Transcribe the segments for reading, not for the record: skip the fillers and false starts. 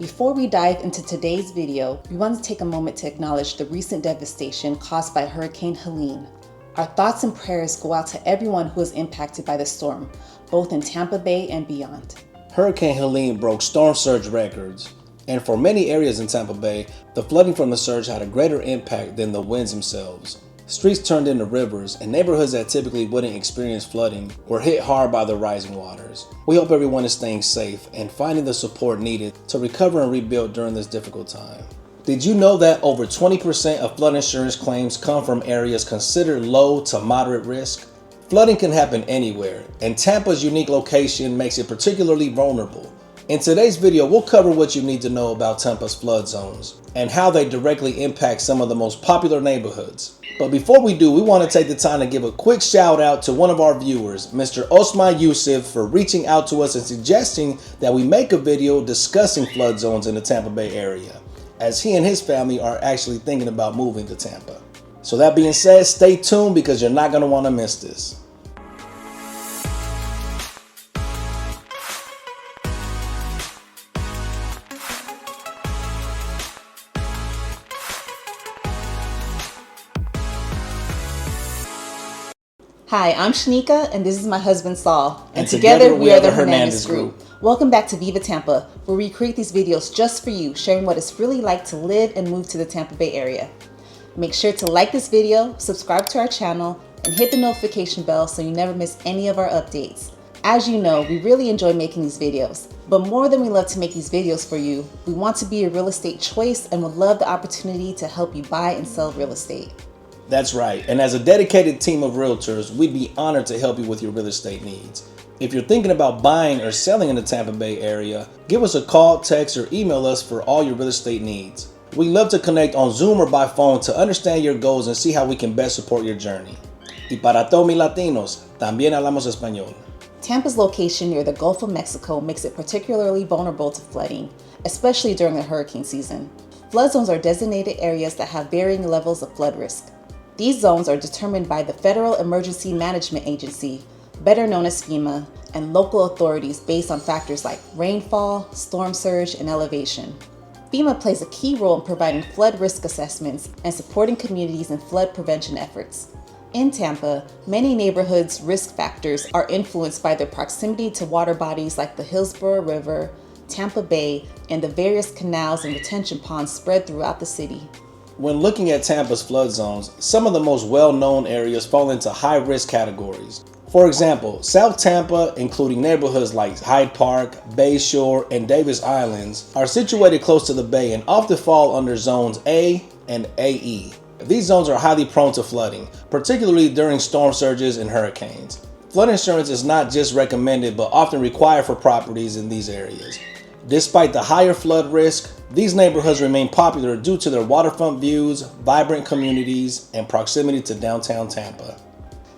Before we dive into today's video, we want to take a moment to acknowledge the recent devastation caused by Hurricane Helene. Our thoughts and prayers go out to everyone who was impacted by the storm, both in Tampa Bay and beyond. Hurricane Helene broke storm surge records, and for many areas in Tampa Bay, the flooding from the surge had a greater impact than the winds themselves. Streets turned into rivers, and neighborhoods that typically wouldn't experience flooding were hit hard by the rising waters. We hope everyone is staying safe and finding the support needed to recover and rebuild during this difficult time. Did you know that over 20% of flood insurance claims come from areas considered low to moderate risk? Flooding can happen anywhere, and Tampa's unique location makes it particularly vulnerable. In today's video, we'll cover what you need to know about Tampa's flood zones and how they directly impact some of the most popular neighborhoods. But before we do, we want to take the time to give a quick shout out to one of our viewers, Mr. Osman Yusuf, for reaching out to us and suggesting that we make a video discussing flood zones in the Tampa Bay area, as he and his family are actually thinking about moving to Tampa. So that being said, stay tuned because you're not going to want to miss this. Hi, I'm Shanika, and this is my husband Saul, and together we are the Hernandez Group. Welcome back to Viva Tampa, where we create these videos just for you, sharing what it's really like to live and move to the Tampa Bay area. Make sure to like this video, subscribe to our channel, and hit the notification bell so you never miss any of our updates. As you know, we really enjoy making these videos, but more than we love to make these videos for you, we want to be a real estate choice and would love the opportunity to help you buy and sell real estate. That's right, and as a dedicated team of realtors, we'd be honored to help you with your real estate needs. If you're thinking about buying or selling in the Tampa Bay area, give us a call, text, or email us for all your real estate needs. We love to connect on Zoom or by phone to understand your goals and see how we can best support your journey. Y para todos mis latinos, también hablamos español. Tampa's location near the Gulf of Mexico makes it particularly vulnerable to flooding, especially during the hurricane season. Flood zones are designated areas that have varying levels of flood risk. These zones are determined by the Federal Emergency Management Agency, better known as FEMA, and local authorities based on factors like rainfall, storm surge, and elevation. FEMA plays a key role in providing flood risk assessments and supporting communities in flood prevention efforts. In Tampa, many neighborhoods' risk factors are influenced by their proximity to water bodies like the Hillsborough River, Tampa Bay, and the various canals and retention ponds spread throughout the city. When looking at Tampa's flood zones, some of the most well-known areas fall into high-risk categories. For example, South Tampa, including neighborhoods like Hyde Park, Bayshore, and Davis Islands, are situated close to the bay and often fall under zones A and AE. These zones are highly prone to flooding, particularly during storm surges and hurricanes. Flood insurance is not just recommended but often required for properties in these areas. Despite the higher flood risk, these neighborhoods remain popular due to their waterfront views, vibrant communities, and proximity to downtown Tampa.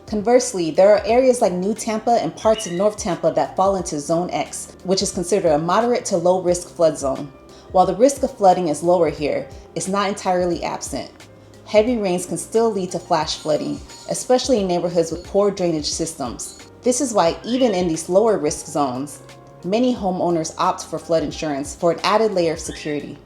Conversely, there are areas like New Tampa and parts of North Tampa that fall into Zone X, which is considered a moderate to low risk flood zone. While the risk of flooding is lower here, it's not entirely absent. Heavy rains can still lead to flash flooding, especially in neighborhoods with poor drainage systems. This is why even in these lower risk zones, many homeowners opt for flood insurance for an added layer of security.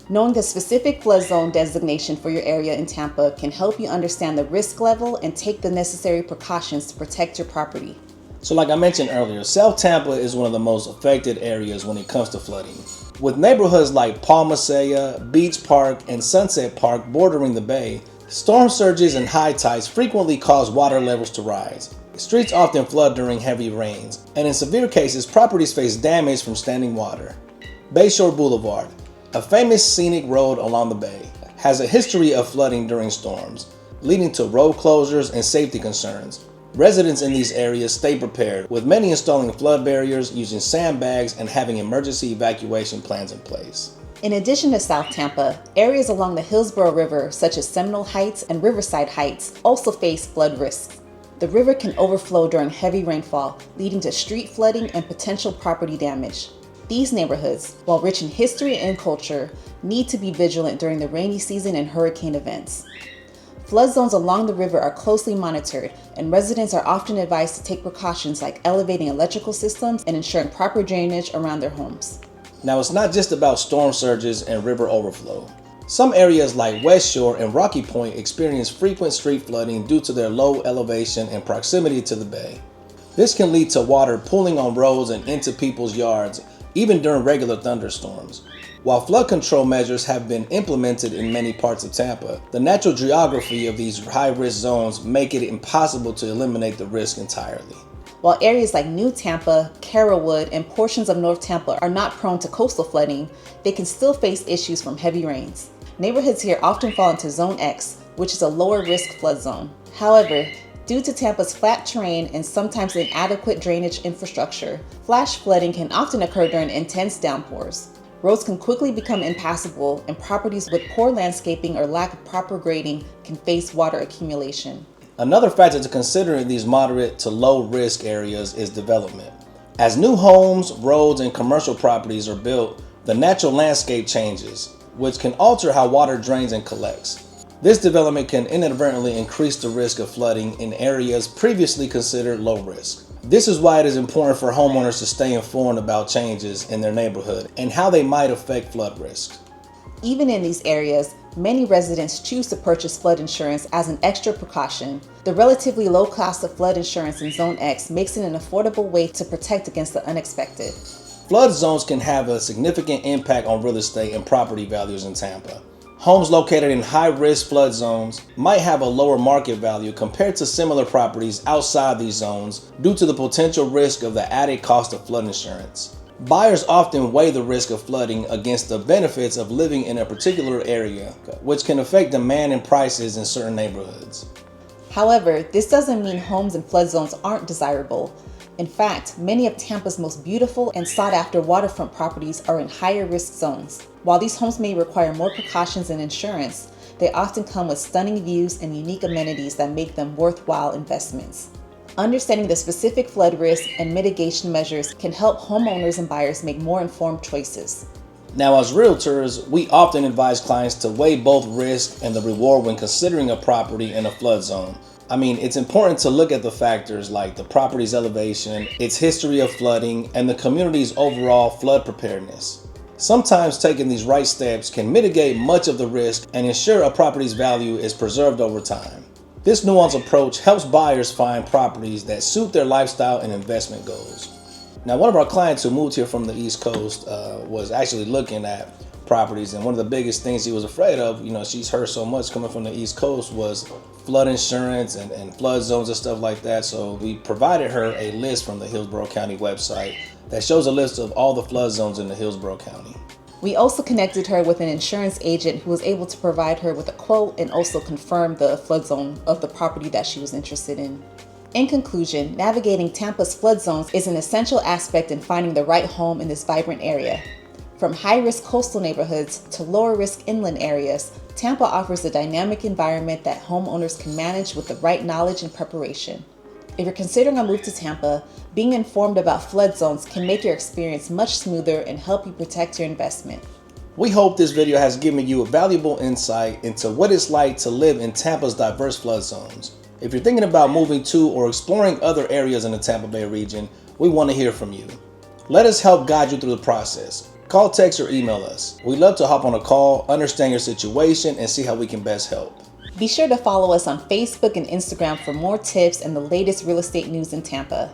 Knowing the specific flood zone designation for your area in Tampa can help you understand the risk level and take the necessary precautions to protect your property. So like I mentioned earlier, South Tampa is one of the most affected areas when it comes to flooding. With neighborhoods like Palmasaya, Beach Park, and Sunset Park bordering the bay, storm surges and high tides frequently cause water levels to rise. Streets often flood during heavy rains, and in severe cases, properties face damage from standing water. Bayshore Boulevard, a famous scenic road along the bay, has a history of flooding during storms, leading to road closures and safety concerns. Residents in these areas stay prepared, with many installing flood barriers, using sandbags, and having emergency evacuation plans in place. In addition to South Tampa, areas along the Hillsborough River, such as Seminole Heights and Riverside Heights, also face flood risks. The river can overflow during heavy rainfall, leading to street flooding and potential property damage. These neighborhoods, while rich in history and culture, need to be vigilant during the rainy season and hurricane events. Flood zones along the river are closely monitored, and residents are often advised to take precautions like elevating electrical systems and ensuring proper drainage around their homes. Now, it's not just about storm surges and river overflow. Some areas like West Shore and Rocky Point experience frequent street flooding due to their low elevation and proximity to the bay. This can lead to water pooling on roads and into people's yards, even during regular thunderstorms. While flood control measures have been implemented in many parts of Tampa, the natural geography of these high-risk zones make it impossible to eliminate the risk entirely. While areas like New Tampa, Carrollwood, and portions of North Tampa are not prone to coastal flooding, they can still face issues from heavy rains. Neighborhoods here often fall into Zone X, which is a lower risk flood zone. However, due to Tampa's flat terrain and sometimes inadequate drainage infrastructure, flash flooding can often occur during intense downpours. Roads can quickly become impassable, and properties with poor landscaping or lack of proper grading can face water accumulation. Another factor to consider in these moderate to low risk areas is development. As new homes, roads, and commercial properties are built, the natural landscape changes, which can alter how water drains and collects. This development can inadvertently increase the risk of flooding in areas previously considered low risk. This is why it is important for homeowners to stay informed about changes in their neighborhood and how they might affect flood risks. Even in these areas, many residents choose to purchase flood insurance as an extra precaution. The relatively low cost of flood insurance in Zone X makes it an affordable way to protect against the unexpected. Flood zones can have a significant impact on real estate and property values in Tampa. Homes located in high-risk flood zones might have a lower market value compared to similar properties outside these zones due to the potential risk of the added cost of flood insurance. Buyers often weigh the risk of flooding against the benefits of living in a particular area, which can affect demand and prices in certain neighborhoods. However, this doesn't mean homes in flood zones aren't desirable. In fact, many of Tampa's most beautiful and sought-after waterfront properties are in higher risk zones. While these homes may require more precautions and insurance, they often come with stunning views and unique amenities that make them worthwhile investments. Understanding the specific flood risk and mitigation measures can help homeowners and buyers make more informed choices. Now, as realtors, we often advise clients to weigh both risk and the reward when considering a property in a flood zone. It's important to look at the factors like the property's elevation, its history of flooding, and the community's overall flood preparedness. Sometimes taking these right steps can mitigate much of the risk and ensure a property's value is preserved over time. This nuanced approach helps buyers find properties that suit their lifestyle and investment goals. Now, one of our clients who moved here from the East Coast was actually looking at properties, and one of the biggest things he was afraid of, she's heard so much coming from the East Coast, was flood insurance and flood zones and stuff like that. So we provided her a list from the Hillsborough County website that shows a list of all the flood zones in the Hillsborough County. We also connected her with an insurance agent who was able to provide her with a quote and also confirm the flood zone of the property that she was interested in. In conclusion, navigating Tampa's flood zones is an essential aspect in finding the right home in this vibrant area. From high-risk coastal neighborhoods to lower-risk inland areas, Tampa offers a dynamic environment that homeowners can manage with the right knowledge and preparation. If you're considering a move to Tampa, being informed about flood zones can make your experience much smoother and help you protect your investment. We hope this video has given you a valuable insight into what it's like to live in Tampa's diverse flood zones. If you're thinking about moving to or exploring other areas in the Tampa Bay region, we want to hear from you. Let us help guide you through the process. Call, text, or email us. We'd love to hop on a call, understand your situation, and see how we can best help. Be sure to follow us on Facebook and Instagram for more tips and the latest real estate news in Tampa.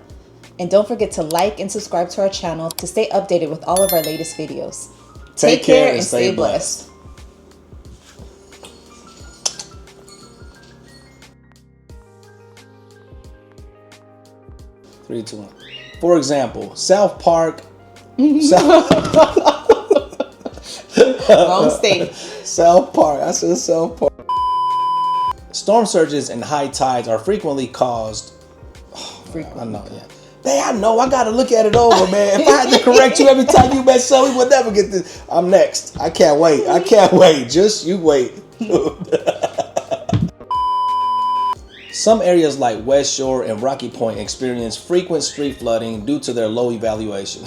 And don't forget to like and subscribe to our channel to stay updated with all of our latest videos. Take care and stay blessed. 3, 2, 1. For example, South Park. Wrong state. South Park. I said South Park. Storm surges and high tides are frequently caused. I know, yeah. I know. I gotta look at it over, man. If I had to correct you every time you mess up, we would never get this. I'm next. I can't wait. Just you wait. Some areas like West Shore and Rocky Point experience frequent street flooding due to their low evaluation.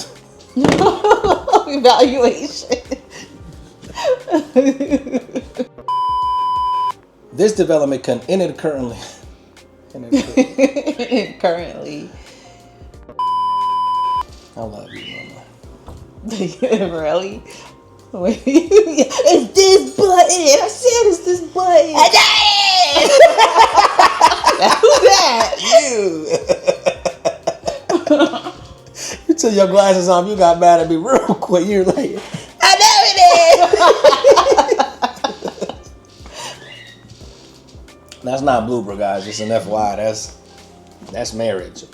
This development can currently. Currently. I love you, Mama. Really? It's this button. I said it's this button. I Who's that? You took your glasses off. You got mad at me real quick. You're like, I know it is. That's not blooper, guys. Just an FYI. That's marriage.